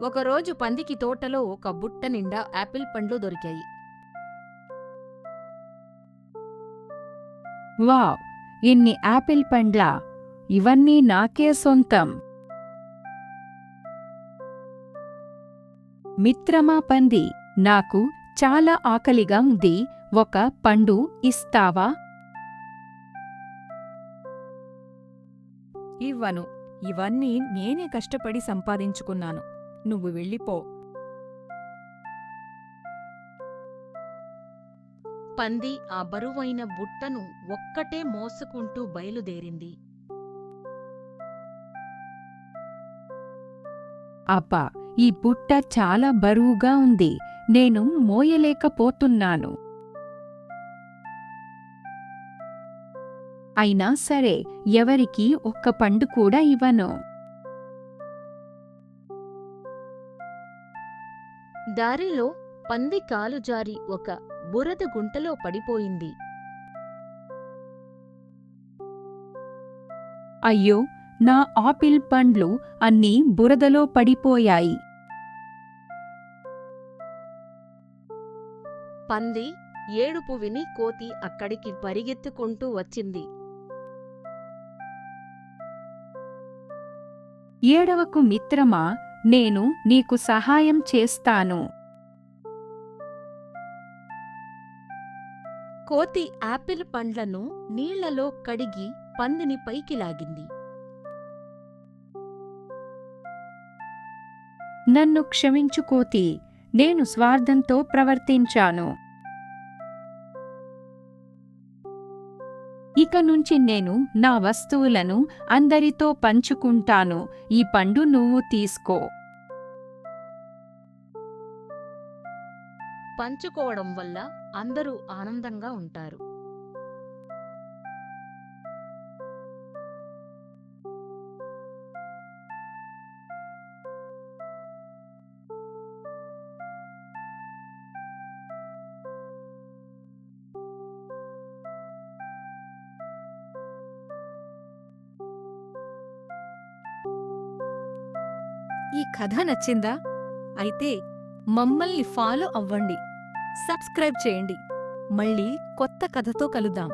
ఒకరోజు పందికి తోటలో ఒక బుట్ట నిండా యాపిల్ పండ్లు దొరికాయి. వావ్! ఇన్ని యాపిల్ పండ్లా? ఇవన్నీ నాకే సొంతం. మిత్రమా పంది, నాకు చాలా ఆకలిగా ఉంది. ఒక పండు ఇస్తావా? ఇవ్వను. ఇవన్నీ నేనే కష్టపడి సంపాదించుకున్నాను. నువ్వు వెళ్ళిపో. పంది ఆ బరువైన బుట్టను ఒక్కటే మోసుకుంటూ బయలుదేరింది. అబ్బా! ఈ బుట్ట చాలా బరువుగా ఉంది. నేను మోయలేకపోతున్నాను. అయినా సరే, ఎవరికీ ఒక్క పండు కూడా ఇవ్వను. దారిలో పంది కాలు జారి ఒక బురద గుంటలో పడిపోయింది. అయ్యో! నా ఆపిల్ పండ్లు అన్నీ బురదలో పడిపోయాయి. పంది ఏడుపు విని కోతి అక్కడికి పరిగెత్తుకుంటూ వచ్చింది. ఏడవకు మిత్రమా, నేను నీకు సహాయం చేస్తాను. కోతి యాపిల్ పండ్లను నీళ్లలో కడిగి పందిని పైకి లాగింది. నన్ను క్షమించు కోతి, నేను స్వార్థంతో ప్రవర్తించాను. ఇక నుంచి నేను నా వస్తువులను అందరితో పంచుకుంటాను. ఈ పండు నువ్వు తీసుకో. పంచుకోవడం వల్ల అందరూ ఆనందంగా ఉంటారు. ఈ కథ నచ్చిందా? అయితే మమ్మల్ని ఫాలో అవ్వండి. సబ్స్క్రైబ్ చేయండి. మళ్ళీ కొత్త కథతో కలుద్దాం.